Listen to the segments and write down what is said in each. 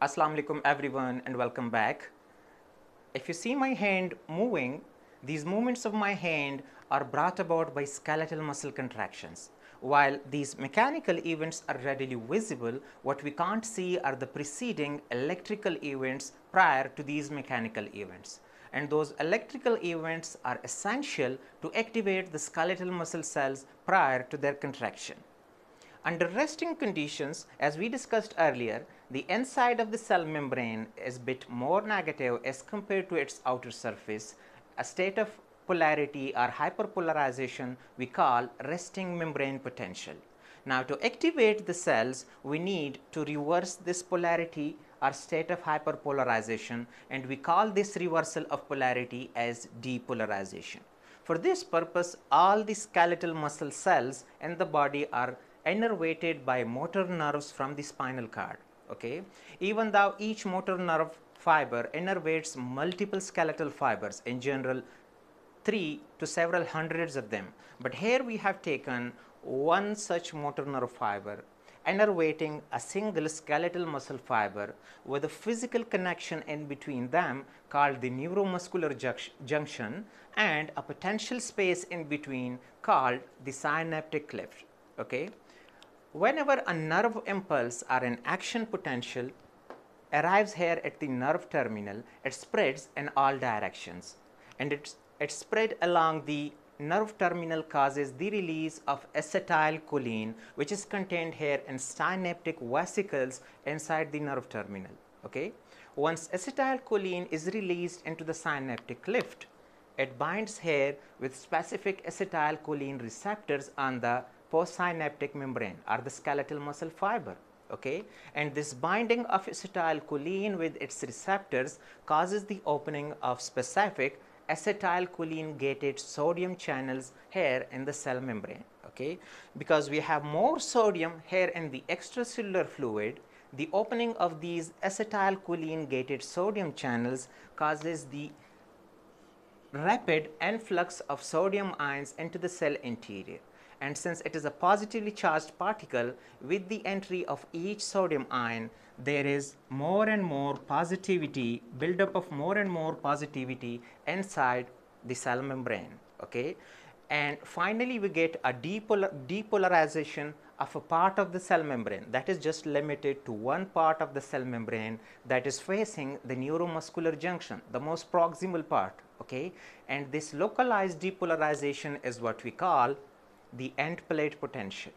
Assalamu alaikum everyone and welcome back. If you see my hand moving, these movements of my hand are brought about by skeletal muscle contractions. While these mechanical events are readily visible, what we can't see are the preceding electrical events prior to these mechanical events. And those electrical events are essential to activate the skeletal muscle cells prior to their contraction. Under resting conditions, as we discussed earlier, the inside of the cell membrane is bit more negative as compared to its outer surface. A state of polarity or hyperpolarization we call resting membrane potential. Now, to activate the cells, we need to reverse this polarity or state of hyperpolarization, and we call this reversal of polarity as depolarization. For this purpose, all the skeletal muscle cells in the body are innervated by motor nerves from the spinal cord. Okay, even though each motor nerve fiber innervates multiple skeletal fibers, in general 3 to several hundreds of them, but here we have taken one such motor nerve fiber innervating a single skeletal muscle fiber with a physical connection in between them called the neuromuscular junction and a potential space in between called the synaptic cleft. Okay, whenever a nerve impulse or an action potential arrives here at the nerve terminal, it spreads in all directions, and it spread along the nerve terminal causes the release of acetylcholine, which is contained here in synaptic vesicles inside the nerve terminal. Okay, once acetylcholine is released into the synaptic cleft, it binds here with specific acetylcholine receptors on the postsynaptic membrane or the skeletal muscle fiber. Okay, and this binding of acetylcholine with its receptors causes the opening of specific acetylcholine gated sodium channels here in the cell membrane. Okay, because we have more sodium here in the extracellular fluid, the opening of these acetylcholine gated sodium channels causes the rapid influx of sodium ions into the cell interior. And since it is a positively charged particle, with the entry of each sodium ion, there is more and more positivity, buildup of more and more positivity inside the cell membrane. Okay, and finally we get a depolarization of a part of the cell membrane that is just limited to one part of the cell membrane that is facing the neuromuscular junction, the most proximal part. Okay, and this localized depolarization is what we call the end plate potential.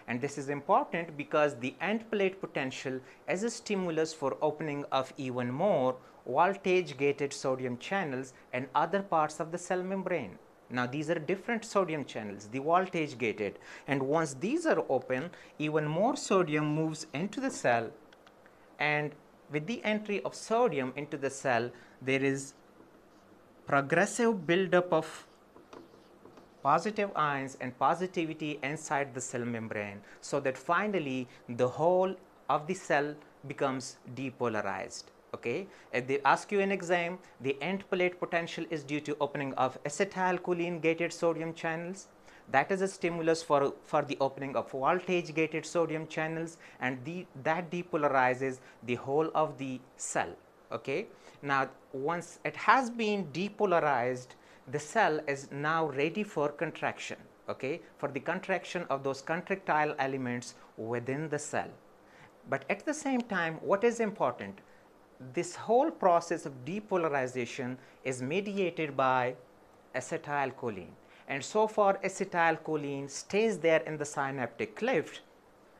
And this is important because the end plate potential is a stimulus for opening of even more voltage gated sodium channels in other parts of the cell membrane. Now, these are different sodium channels, the voltage gated, and once these are open, even more sodium moves into the cell, and with the entry of sodium into the cell, there is progressive buildup of positive ions and positivity inside the cell membrane, so that finally the whole of the cell becomes depolarized. Okay, if they ask you in exam, the end plate potential is due to opening of acetylcholine gated sodium channels. That is a stimulus for the opening of voltage gated sodium channels, and that depolarizes the whole of the cell. Okay, now once it has been depolarized, the cell is now ready for contraction. Okay, for the contraction of those contractile elements within the cell. But at the same time, what is important, this whole process of depolarization is mediated by acetylcholine, and so far acetylcholine stays there in the synaptic cleft,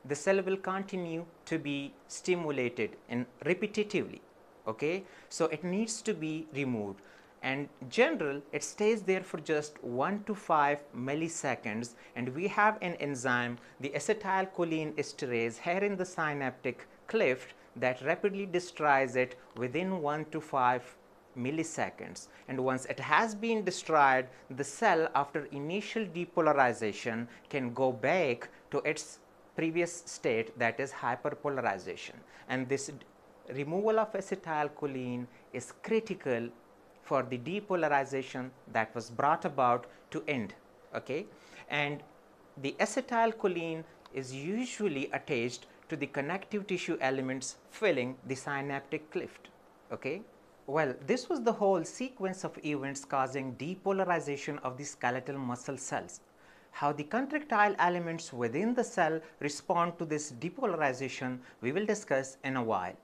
the cell will continue to be stimulated and repetitively. Okay, so it needs to be removed, and general it stays there for just 1 to 5 milliseconds, and we have an enzyme, the acetylcholine esterase, here in the synaptic cleft that rapidly destroys it within 1 to 5 milliseconds. And once it has been destroyed, the cell after initial depolarization can go back to its previous state, that is hyperpolarization, and this removal of acetylcholine is critical for the depolarization that was brought about to end. Okay, and the acetylcholine is usually attached to the connective tissue elements filling the synaptic cleft. Okay? Well, this was the whole sequence of events causing depolarization of the skeletal muscle cells. How the contractile elements within the cell respond to this depolarization we will discuss in a while.